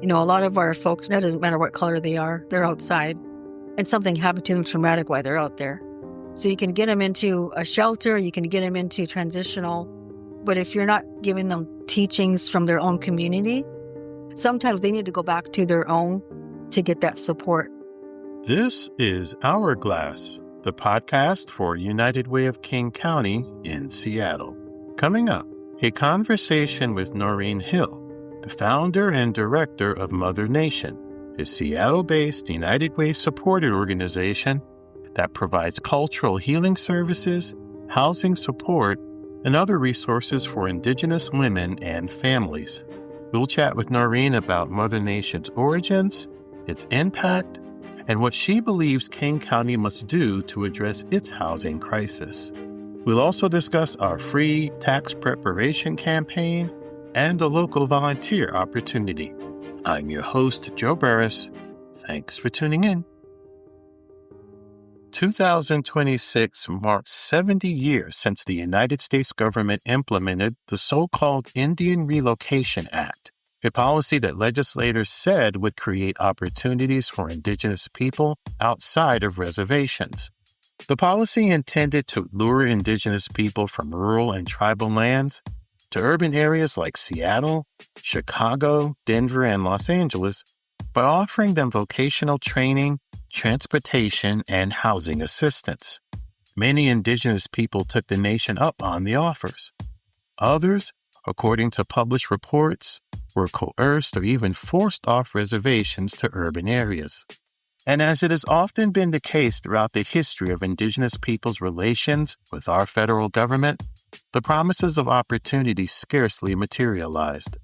A lot of our folks, it doesn't matter what color they are, they're outside, and something happened to them traumatic while they're out there. So you can get them into a shelter, you can get them into transitional, but if you're not giving them teachings from their own community, sometimes they need to go back to their own to get that support. This is Hourglass, the podcast for United Way of King County in Seattle. Coming up, a conversation with Norine Hill, the founder and director of Mother Nation, a Seattle-based United Way supported organization that provides cultural healing services, housing support, and other resources for Indigenous women and families. We'll chat with Norine about Mother Nation's origins, its impact, and what she believes King County must do to address its housing crisis. We'll also discuss our free tax preparation campaign and a local volunteer opportunity. I'm your host, Joe Burris. Thanks for tuning in. 2026 marks 70 years since the United States government implemented the so-called Indian Relocation Act, a policy that legislators said would create opportunities for Indigenous people outside of reservations. The policy intended to lure Indigenous people from rural and tribal lands to urban areas like Seattle, Chicago, Denver, and Los Angeles by offering them vocational training, transportation, and housing assistance. Many Indigenous people took the nation up on the offers. Others, according to published reports, were coerced or even forced off reservations to urban areas. And as it has often been the case throughout the history of Indigenous people's relations with our federal government, the promises of opportunity scarcely materialized.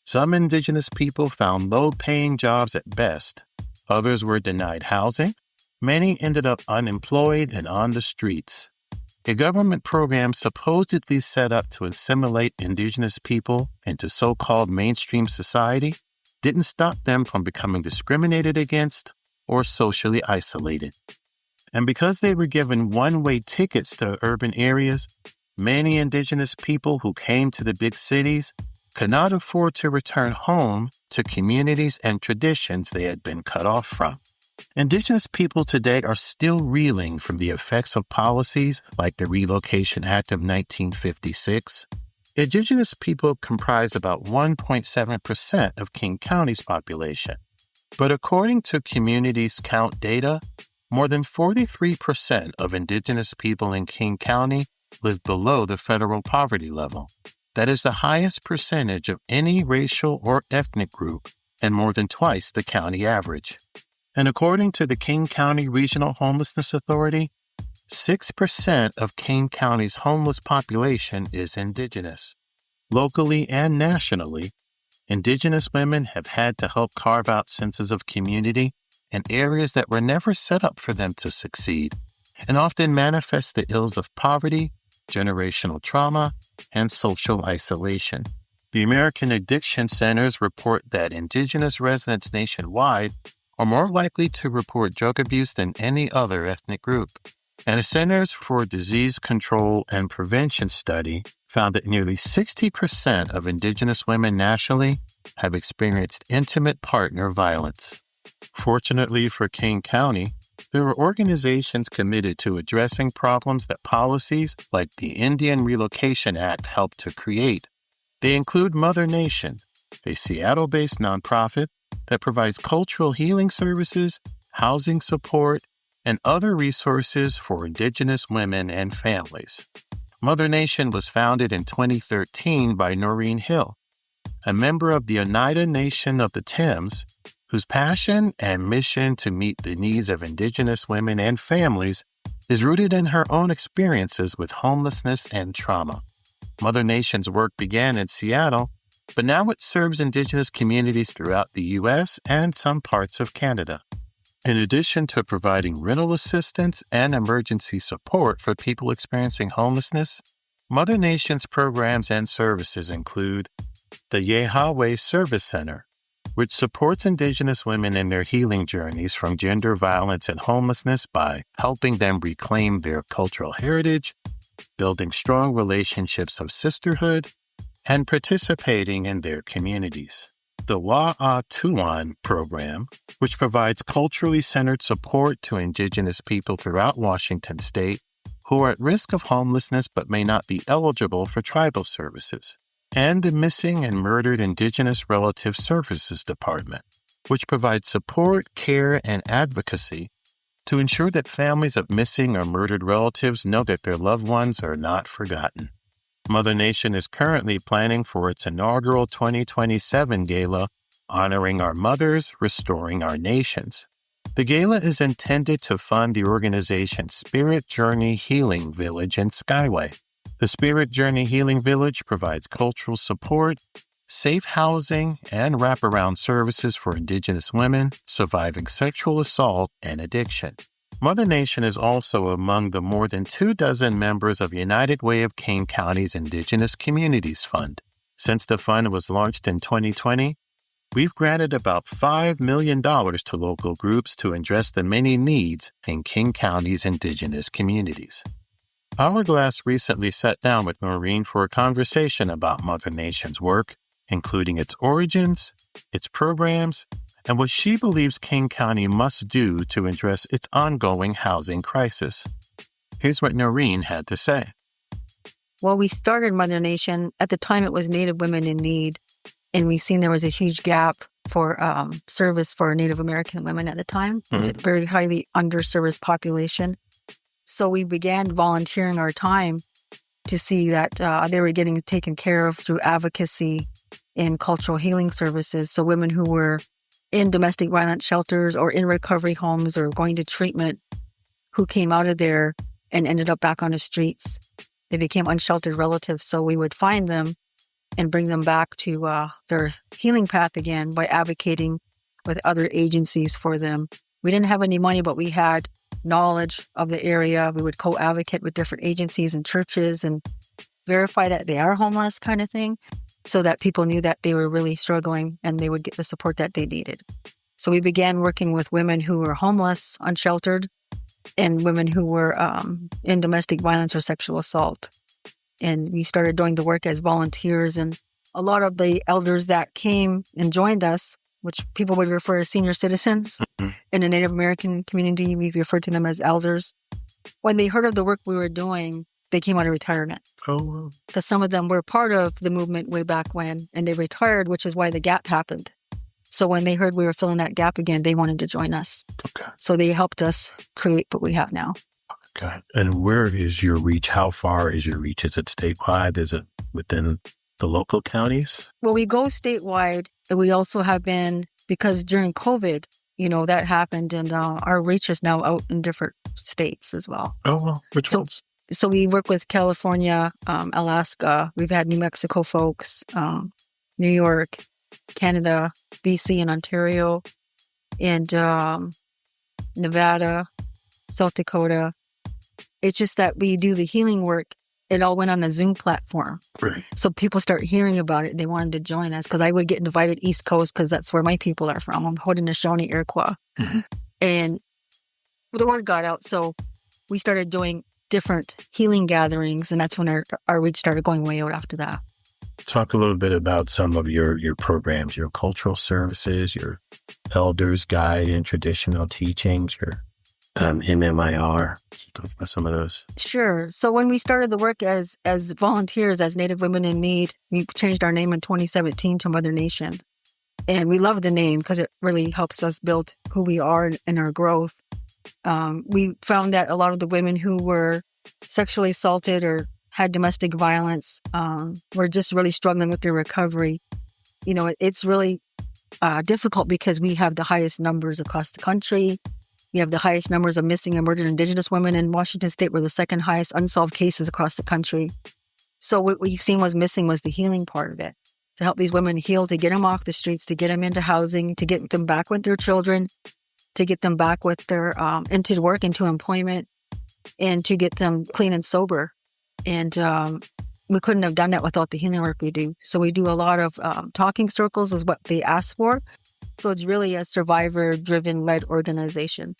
Some Indigenous people found low-paying jobs at best. Others were denied housing. Many ended up unemployed and on the streets. A government program supposedly set up to assimilate Indigenous people into so-called mainstream society didn't stop them from becoming discriminated against or socially isolated. And because they were given one-way tickets to urban areas, many Indigenous people who came to the big cities could not afford to return home to communities and traditions they had been cut off from. Indigenous people today are still reeling from the effects of policies like the Relocation Act of 1956. Indigenous people comprise about 1.7% of King County's population. But according to Communities Count data, more than 43% of Indigenous people in King County live below the federal poverty level. That is the highest percentage of any racial or ethnic group and more than twice the county average. And according to the King County Regional Homelessness Authority, 6% of King County's homeless population is Indigenous. Locally and nationally, Indigenous women have had to help carve out senses of community in areas that were never set up for them to succeed, and often manifest the ills of poverty, generational trauma, and social isolation. The American Addiction Centers report that Indigenous residents nationwide are more likely to report drug abuse than any other ethnic group. And the Centers for Disease Control and Prevention study found that nearly 60% of Indigenous women nationally have experienced intimate partner violence. Fortunately for King County, there are organizations committed to addressing problems that policies like the Indian Relocation Act helped to create. They include Mother Nation, a Seattle-based nonprofit that provides cultural healing services, housing support, and other resources for Indigenous women and families. Mother Nation was founded in 2013 by Norine Hill, a member of the Oneida Nation of the Thames, whose passion and mission to meet the needs of Indigenous women and families is rooted in her own experiences with homelessness and trauma. Mother Nation's work began in Seattle, but now it serves Indigenous communities throughout the U.S. and some parts of Canada. In addition to providing rental assistance and emergency support for people experiencing homelessness, Mother Nation's programs and services include the Yahweh Service Center, which supports Indigenous women in their healing journeys from gender violence and homelessness by helping them reclaim their cultural heritage, building strong relationships of sisterhood, and participating in their communities. the Wa'atuan program, which provides culturally centered support to Indigenous people throughout Washington state who are at risk of homelessness but may not be eligible for tribal services, and the Missing and Murdered Indigenous Relative Services Department, which provides support, care, and advocacy to ensure that families of missing or murdered relatives know that their loved ones are not forgotten. Mother Nation is currently planning for its inaugural 2027 gala, Honoring Our Mothers, Restoring Our Nations. The gala is intended to fund the organization's Spirit Journey Healing Village in Skyway. The Spirit Journey Healing Village provides cultural support, safe housing, and wraparound services for Indigenous women surviving sexual assault and addiction. Mother Nation is also among the more than 24 members of United Way of Kane County's Indigenous Communities Fund. Since the fund was launched in 2020, we've granted about $5 million to local groups to address the many needs in King County's Indigenous communities. Hourglass recently sat down with Norine for a conversation about Mother Nation's work, including its origins, its programs, and what she believes King County must do to address its ongoing housing crisis. Here's what Norine had to say. Well, we started Mother Nation. At the time, it was Native women in need. And we seen there was a huge gap for service for Native American women at the time. It was a very highly underserviced population. So we began volunteering our time to see that they were getting taken care of through advocacy and cultural healing services. So women who were in domestic violence shelters or in recovery homes or going to treatment who came out of there and ended up back on the streets, they became unsheltered relatives. So we would find them and bring them back to their healing path again by advocating with other agencies for them. We didn't have any money, but we had knowledge of the area. We would co-advocate with different agencies and churches and verify that they are homeless kind of thing so that people knew that they were really struggling and they would get the support that they needed. So we began working with women who were homeless, unsheltered, and women who were in domestic violence or sexual assault. And we started doing the work as volunteers. And a lot of the elders that came and joined us, which people would refer as senior citizens in the Native American community, we refer to them as elders. When they heard of the work we were doing, they came out of retirement. Oh, wow. Because some of them were part of the movement way back when, and they retired, which is why the gap happened. So when they heard we were filling that gap again, they wanted to join us. Okay. So they helped us create what we have now. Okay. And where is your reach? How far is your reach? Is it statewide? Is it within the local counties? Well, we go statewide. And we also have been, because during COVID, that happened, and our reach is now out in different states as well. Oh, well, which ones? So we work with California, Alaska. We've had New Mexico folks, New York, Canada, BC, and Ontario, and Nevada, South Dakota. It's just that we do the healing work. It all went on a Zoom platform. Right. So people start hearing about it. They wanted to join us because I would get invited East Coast because that's where my people are from. I'm Haudenosaunee, Iroquois. Mm-hmm. And the word got out. So we started doing different healing gatherings. And that's when our reach started going way out after that. Talk a little bit about some of your programs, your cultural services, your elders guide and traditional teachings, your MMIR, talk about some of those. Sure. So when we started the work as volunteers, as Native Women in Need, we changed our name in 2017 to Mother Nation. And we love the name because it really helps us build who we are and our growth. We found that a lot of the women who were sexually assaulted or had domestic violence were just really struggling with their recovery. It's really difficult because we have the highest numbers across the country. We have the highest numbers of missing and murdered Indigenous women in Washington State. We're the second highest unsolved cases across the country. So what we've seen was missing was the healing part of it, to help these women heal, to get them off the streets, to get them into housing, to get them back with their children, to get them back with their into work, into employment, and to get them clean and sober. And we couldn't have done that without the healing work we do. So we do a lot of talking circles is what they ask for. So it's really a survivor-driven led organization.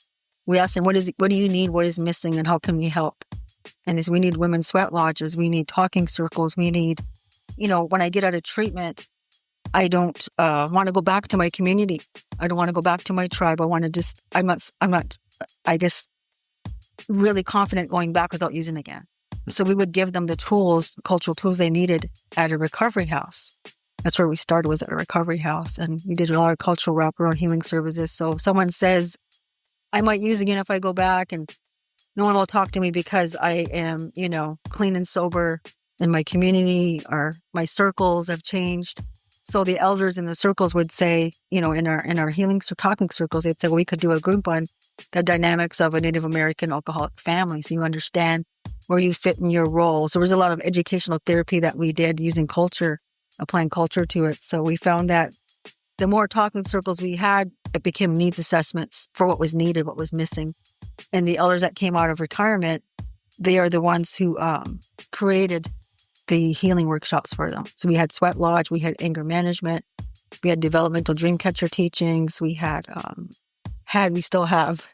We ask them, what do you need? What is missing? And how can we help? And we need women's sweat lodges. We need talking circles. We need, when I get out of treatment, I don't want to go back to my community. I don't want to go back to my tribe. I want to just, I'm not, I guess, really confident going back without using it again. So we would give them the tools, cultural tools they needed at a recovery house. That's where we started, was at a recovery house. And we did a lot of cultural wraparound healing services. So if someone says, I might use again if I go back, and no one will talk to me because I am, clean and sober in my community, or my circles have changed. So the elders in the circles would say, in our healing talking circles, they'd say, well, we could do a group on the dynamics of a Native American alcoholic family, so you understand where you fit in your role. So there was a lot of educational therapy that we did using culture, applying culture to it. So we found that the more talking circles we had, it became needs assessments for what was needed, what was missing. And the elders that came out of retirement, they are the ones who created the healing workshops for them. So we had Sweat Lodge, we had anger management, we had developmental dream catcher teachings, we had, we still have,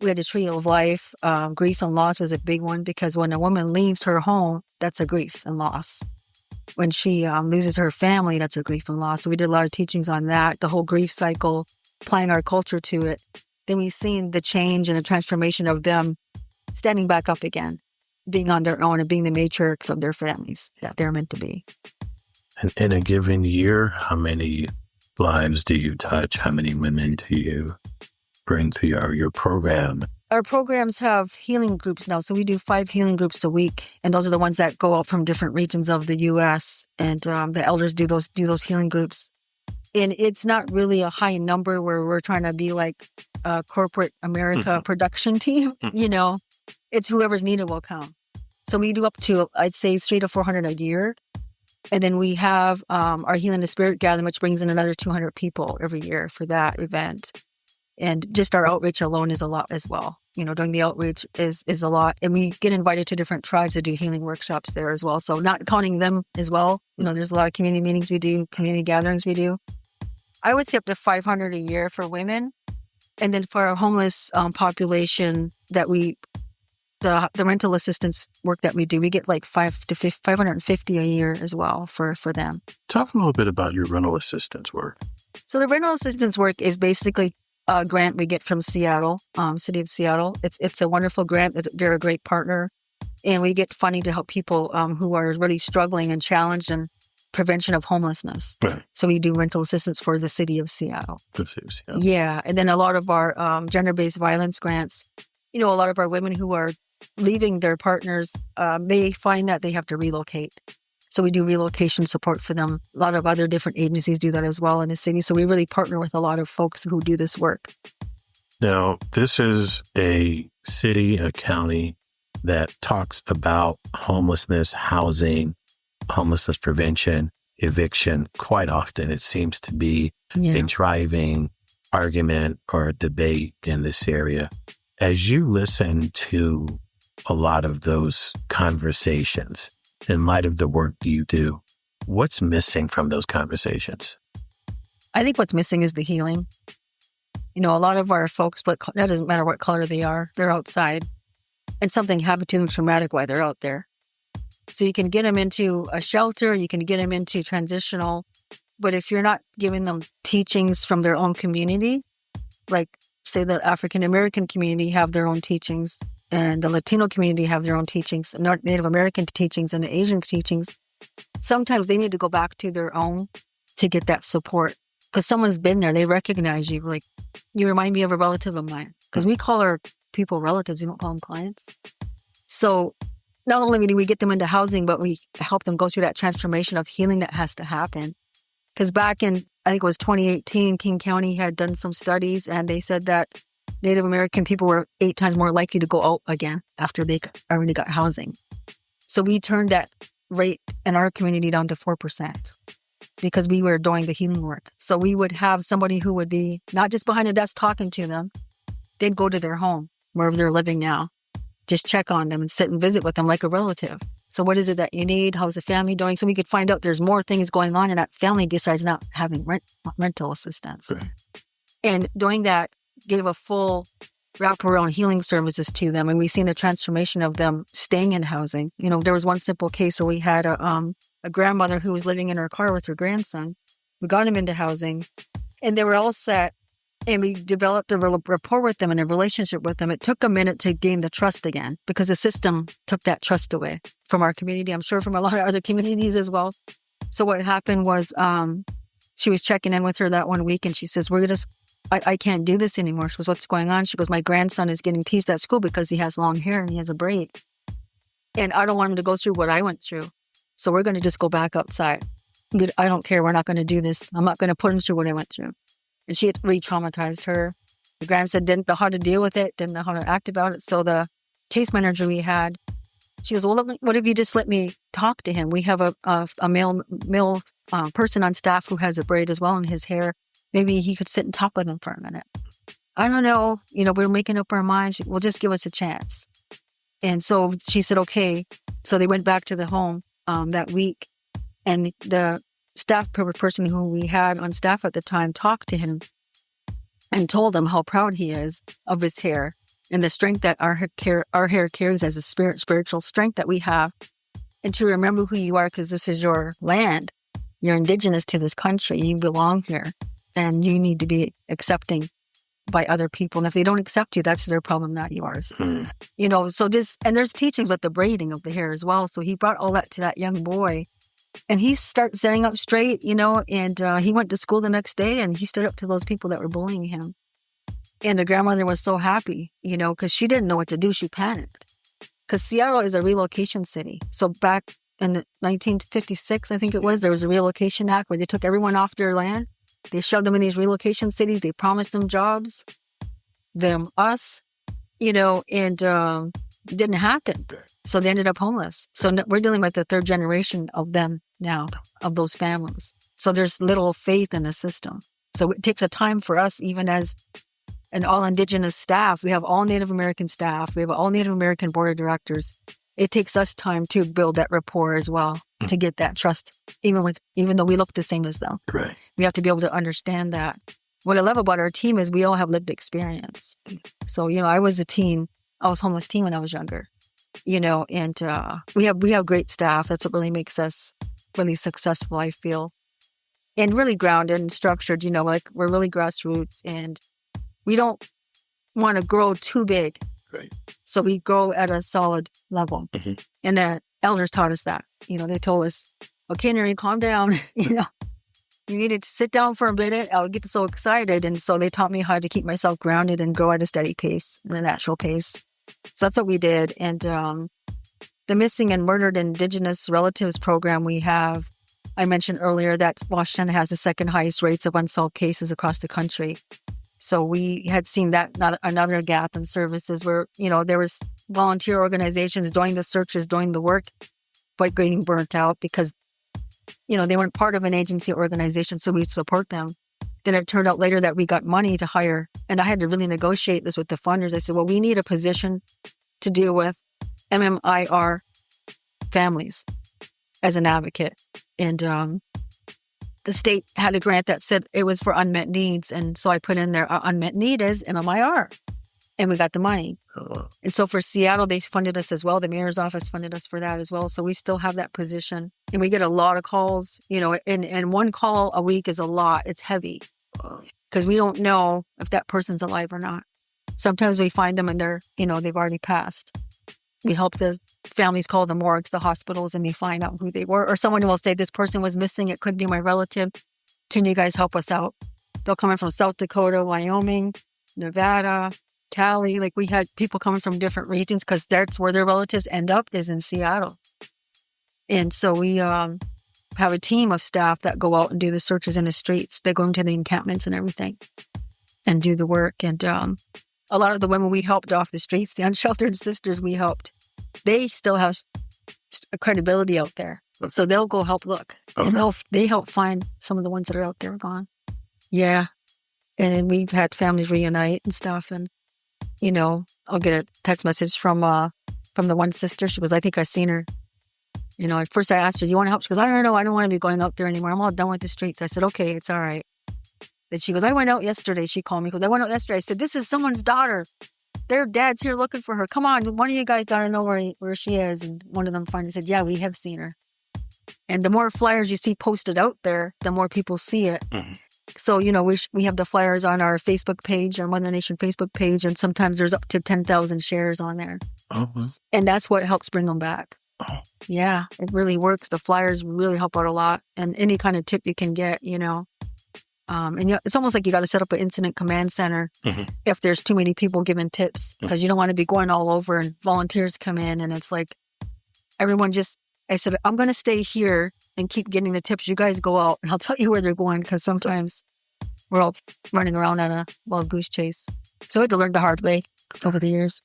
we had a tree of life. Grief and loss was a big one, because when a woman leaves her home, that's a grief and loss. When she loses her family, that's a grief and loss. So we did a lot of teachings on that, the whole grief cycle, applying our culture to it. Then we've seen the change and the transformation of them standing back up again, being on their own and being the matriarchs of their families that they're meant to be. And in a given year, how many lives do you touch? How many women do you bring to your program? Our programs have healing groups now. So we do 5 healing groups a week. And those are the ones that go out from different regions of the U.S. And the elders do those healing groups. And it's not really a high number where we're trying to be like a corporate America production team. It's whoever's needed will come. So we do up to, I'd say, 300 to 400 a year. And then we have our Healing the Spirit gathering, which brings in another 200 people every year for that event. And just our outreach alone is a lot as well. Doing the outreach is a lot. And we get invited to different tribes to do healing workshops there as well. So not counting them as well. There's a lot of community meetings we do, community gatherings we do. I would say up to 500 a year for women. And then for our homeless population that the rental assistance work that we do, we get like 550 a year as well for them. Talk a little bit about your rental assistance work. So the rental assistance work is basically a grant we get from Seattle, City of Seattle. It's a wonderful grant. They're a great partner. And we get funding to help people who are really struggling and challenged in prevention of homelessness. Right. So we do rental assistance for the City of Seattle. The City of Seattle. Yeah. And then a lot of our gender-based violence grants, a lot of our women who are leaving their partners, they find that they have to relocate. So we do relocation support for them. A lot of other different agencies do that as well in the city. So we really partner with a lot of folks who do this work. Now, this is a city, a county that talks about homelessness, housing, homelessness prevention, eviction. Quite often, it seems to be a driving argument or a debate in this area. As you listen to a lot of those conversations, in light of the work you do, what's missing from those conversations? I think what's missing is the healing. A lot of our folks, but that doesn't matter what color they are, they're outside. And something happened to them traumatic while they're out there. So you can get them into a shelter, you can get them into transitional, but if you're not giving them teachings from their own community, like say the African American community have their own teachings, and the Latino community have their own teachings, and Native American teachings and the Asian teachings, sometimes they need to go back to their own to get that support. Because someone's been there, they recognize you. Like, you remind me of a relative of mine. Because we call our people relatives, we don't call them clients. So not only do we get them into housing, but we help them go through that transformation of healing that has to happen. Because back in, I think it was 2018, King County had done some studies, and they said that Native American people were 8 times more likely to go out again after they already got housing. So we turned that rate in our community down to 4% because we were doing the healing work. So we would have somebody who would be not just behind a desk talking to them. They'd go to their home, wherever they're living now, just check on them and sit and visit with them like a relative. So what is it that you need? How's the family doing? So we could find out there's more things going on and that family decides not having rental assistance. Right. And doing that gave a full wraparound healing services to them. And we've seen the transformation of them staying in housing. There was one simple case where we had a grandmother who was living in her car with her grandson. We got them into housing, and they were all set. And we developed a rapport with them and a relationship with them. It took a minute to gain the trust again because the system took that trust away from our community. I'm sure from a lot of other communities as well. So what happened was she was checking in with her that one week, and she says, I can't do this anymore. She goes, what's going on? She goes, my grandson is getting teased at school because he has long hair and he has a braid. And I don't want him to go through what I went through. So we're going to just go back outside. I don't care. We're not going to do this. I'm not going to put him through what I went through. And she had re-traumatized her. The grandson didn't know how to deal with it, didn't know how to act about it. So the case manager we had, she goes, well, what if you just let me talk to him? We have a male person on staff who has a braid as well in his hair. Maybe he could sit and talk with him for a minute. I don't know. We're making up our minds. Well, just give us a chance. And so she said, okay. So they went back to the home that week. And the staff person who we had on staff at the time talked to him and told him how proud he is of his hair and the strength that our hair carries as a spiritual strength that we have. And to remember who you are, because this is your land. You're indigenous to this country. You belong here. And you need to be accepting by other people. And if they don't accept you, that's their problem, not yours. So and there's teachings with the braiding of the hair as well. So he brought all that to that young boy. And he started standing up straight, and he went to school the next day and he stood up to those people that were bullying him. And the grandmother was so happy, because she didn't know what to do. She panicked. Because Seattle is a relocation city. So back in 1956, I think it was, there was a relocation act where they took everyone off their land. They shoved them in these relocation cities. They promised them jobs, us, and it didn't happen. So they ended up homeless. So we're dealing with the third generation of them now, of those families. So there's little faith in the system. So it takes a time for us, even as an all-Indigenous staff. We have all Native American staff. We have all Native American board of directors. It takes us time to build that rapport as well, to get that trust, even though we look the same as them. Right. We have to be able to understand that. What I love about our team is we all have lived experience. So, I was homeless teen when I was younger. And we have great staff. That's what really makes us really successful, I feel. And really grounded and structured, we're really grassroots, and we don't want to grow too big. Right. So we grow at a solid level. Mm-hmm. And the elders taught us that. They told us, okay, Norine, calm down. You needed to sit down for a minute. I would get so excited. And so they taught me how to keep myself grounded and grow at a steady pace, and a natural pace. So that's what we did. And the Missing and Murdered Indigenous Relatives program we have, I mentioned earlier that Washington has the second highest rates of unsolved cases across the country. So we had seen that another gap in services where, there was volunteer organizations doing the searches, doing the work, but getting burnt out because, they weren't part of an agency or organization, so we'd support them. Then it turned out later that we got money to hire, and I had to really negotiate this with the funders. I said, well, we need a position to deal with MMIR families as an advocate. And the state had a grant that said it was for unmet needs. And so I put in there, unmet need is MMIR. And we got the money. And so for Seattle, they funded us as well. The mayor's office funded us for that as well. So we still have that position. And we get a lot of calls, and one call a week is a lot. It's heavy because we don't know if that person's alive or not. Sometimes we find them and they've already passed. We help the families call the morgues, the hospitals, and we find out who they were. Or someone will say, this person was missing. It could be my relative. Can you guys help us out? They'll come in from South Dakota, Wyoming, Nevada, Cali. We had people coming from different regions because that's where their relatives end up, is in Seattle. And so we have a team of staff that go out and do the searches in the streets. They go into the encampments and everything and do the work. And a lot of the women we helped off the streets, the unsheltered sisters we helped, they still have credibility out there. So they'll go help look. Okay. And they help find some of the ones that are out there gone. Yeah. And we've had families reunite and stuff. And, I'll get a text message from the one sister. She goes, I think I've seen her. At first I asked her, do you want to help? She goes, I don't know. I don't want to be going out there anymore. I'm all done with the streets. I said, okay, it's all right. Then she goes, I went out yesterday. She called me. She goes, I went out yesterday. I said, this is someone's daughter. Their dad's here looking for her. Come on. One of you guys got to know where she is. And one of them finally said, yeah, we have seen her. And the more flyers you see posted out there, the more people see it. Mm-hmm. So, we have the flyers on our Facebook page, our Mother Nation Facebook page, and sometimes there's up to 10,000 shares on there. Oh. And that's what helps bring them back. Oh. Yeah, it really works. The flyers really help out a lot. And any kind of tip you can get, it's almost like you got to set up an incident command center if there's too many people giving tips, because you don't want to be going all over and volunteers come in and it's like I said, I'm going to stay here and keep getting the tips. You guys go out and I'll tell you where they're going, because sometimes we're all running around on a wild goose chase. So I had to learn the hard way over the years.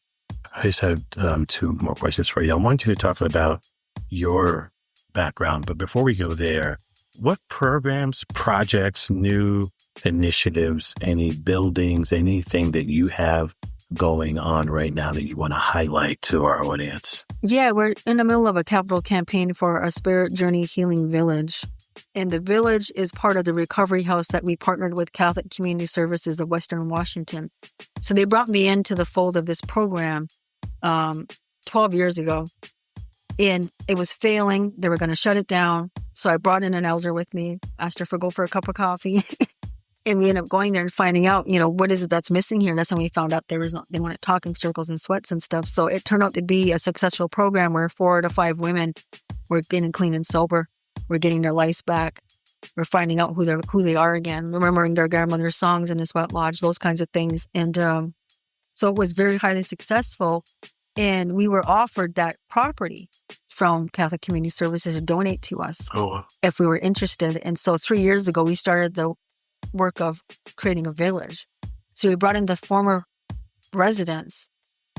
I just have 2 more questions for you. I want you to talk about your background, but before we go there, what programs, projects, new initiatives, any buildings, anything that you have going on right now that you want to highlight to our audience? Yeah, we're in the middle of a capital campaign for a Spirit Journey Healing Village. And the village is part of the recovery house that we partnered with Catholic Community Services of Western Washington. So they brought me into the fold of this program 12 years ago. And it was failing. They were going to shut it down. So I brought in an elder with me, asked her to go for a cup of coffee. And we ended up going there and finding out, what is it that's missing here? And that's when we found out they wanted talking circles and sweats and stuff. So it turned out to be a successful program where 4 to 5 women were getting clean and sober. We're getting their lives back. We're finding out who they are again, remembering their grandmother's songs in the sweat lodge, those kinds of things. And so it was very highly successful. And we were offered that property from Catholic Community Services to donate to us if we were interested. And so 3 years ago, we started the work of creating a village. So we brought in the former residents,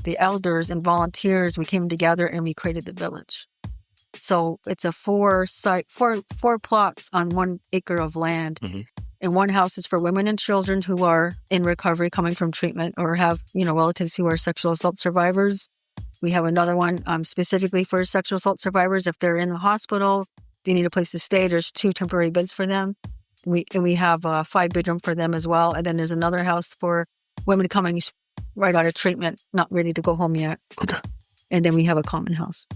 the elders and volunteers. We came together and we created the village. So it's a 4 plots on 1 acre of land. And 1 house is for women and children who are in recovery coming from treatment or have, relatives who are sexual assault survivors. We have another one specifically for sexual assault survivors. If they're in the hospital, they need a place to stay. There's 2 temporary beds for them. We have a 5-bedroom for them as well. And then there's another house for women coming right out of treatment, not ready to go home yet. Okay. And then we have a common house.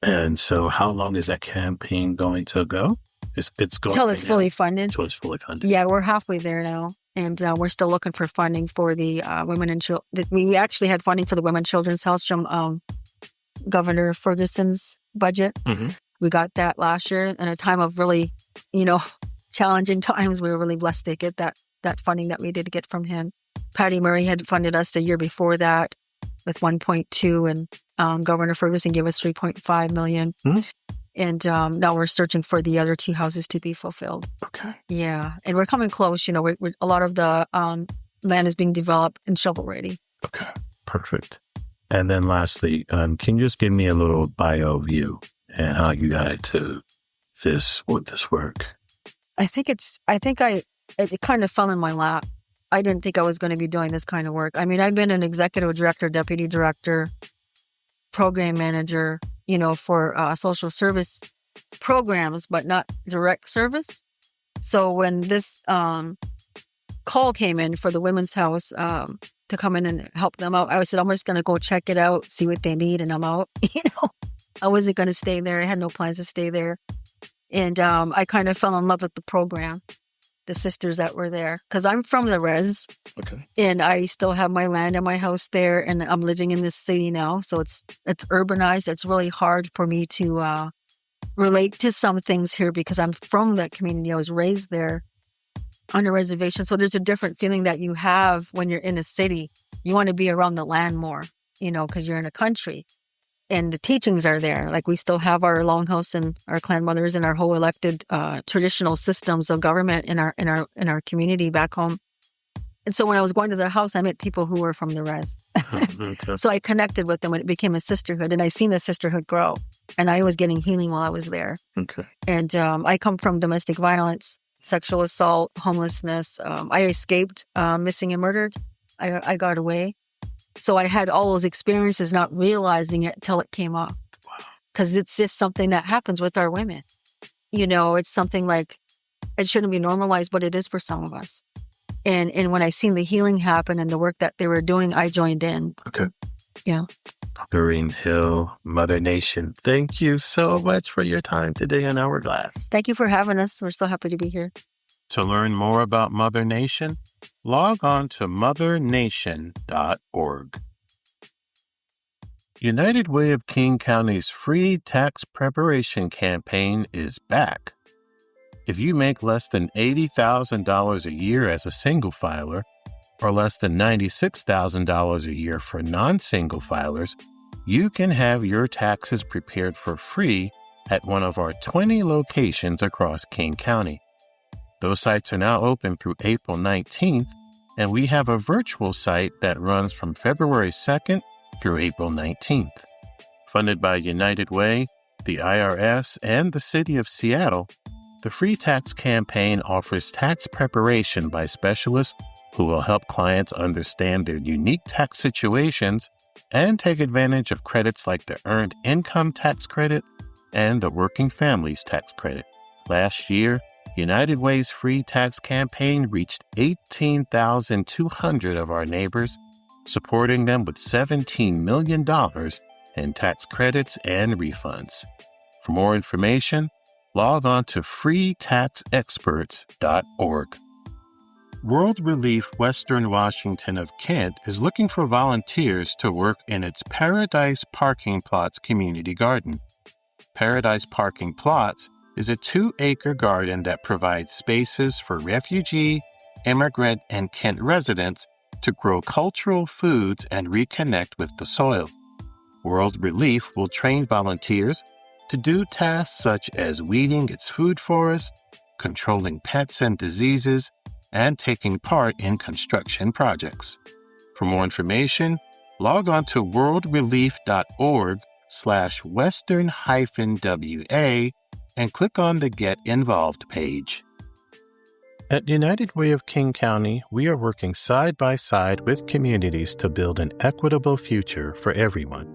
And so how long is that campaign going to go? It's going until it's fully funded. Until it's fully funded. Yeah, we're halfway there now. And we're still looking for funding for the women and children. We actually had funding for the Women and Children's House from Governor Ferguson's budget. We got that last year in a time of really, challenging times. We were really blessed to get that funding that we did get from him. Patty Murray had funded us the year before that with 1.2, and Governor Ferguson gave us 3.5 million. And now we're searching for the other 2 houses to be fulfilled. Okay. Yeah, and we're coming close. We're a lot of the land is being developed and shovel ready. Okay, perfect. And then lastly, can you just give me a little bio view and how you got into this work? It kind of fell in my lap. I didn't think I was going to be doing this kind of work. I mean, I've been an executive director, deputy director, program manager, for social service programs, but not direct service. So when this call came in for the Women's House to come in and help them out, I said, I'm just going to go check it out, see what they need, and I'm out. I wasn't going to stay there. I had no plans to stay there. And I kind of fell in love with the program, the sisters that were there, because I'm from the res. Okay. And I still have my land and my house there, and I'm living in this city now. So it's urbanized. It's really hard for me to relate to some things here because I'm from that community. I was raised there on a reservation. So there's a different feeling that you have when you're in a city. You want to be around the land more, because you're in a country. And the teachings are there. Like we still have our longhouse and our clan mothers and our whole elected traditional systems of government in our community back home. And so when I was going to their house, I met people who were from the res. Okay. So I connected with them when it became a sisterhood, and I seen the sisterhood grow. And I was getting healing while I was there. Okay. And I come from domestic violence, sexual assault, homelessness. I escaped missing and murdered. I got away. So I had all those experiences, not realizing it till it came up. Because it's just something that happens with our women. It's something like, it shouldn't be normalized, but it is for some of us. And when I seen the healing happen and the work that they were doing, I joined in. Okay. Yeah. Norine Hill, Mother Nation, thank you so much for your time today on Hourglass. Thank you for having us. We're so happy to be here. To learn more about Mother Nation, log on to mothernation.org. United Way of King County's free tax preparation campaign is back. If you make less than $80,000 a year as a single filer, or less than $96,000 a year for non-single filers, you can have your taxes prepared for free at one of our 20 locations across King County. Those sites are now open through April 19th, and we have a virtual site that runs from February 2nd through April 19th. Funded by United Way, the IRS, and the City of Seattle, the free tax campaign offers tax preparation by specialists who will help clients understand their unique tax situations and take advantage of credits like the Earned Income Tax Credit and the Working Families Tax Credit. Last year, United Way's free tax campaign reached 18,200 of our neighbors, supporting them with $17 million in tax credits and refunds. For more information, log on to freetaxexperts.org. World Relief Western Washington of Kent is looking for volunteers to work in its Paradise Parking Plots community garden. Paradise Parking Plots is a 2-acre garden that provides spaces for refugee, immigrant, and Kent residents to grow cultural foods and reconnect with the soil. World Relief will train volunteers to do tasks such as weeding its food forest, controlling pets and diseases, and taking part in construction projects. For more information, log on to worldrelief.org/Western-WA and click on the Get Involved page. At United Way of King County, we are working side by side with communities to build an equitable future for everyone.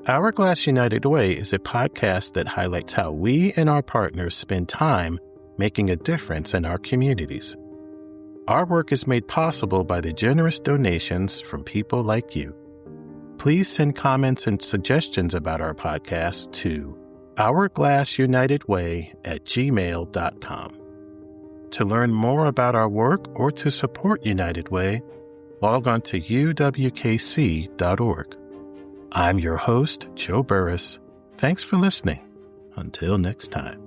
Hourglass United Way is a podcast that highlights how we and our partners spend time making a difference in our communities. Our work is made possible by the generous donations from people like you. Please send comments and suggestions about our podcast to hourglassunitedway@gmail.com. To learn more about our work or to support United Way, log on to uwkc.org. I'm your host, Joe Burris. Thanks for listening. Until next time.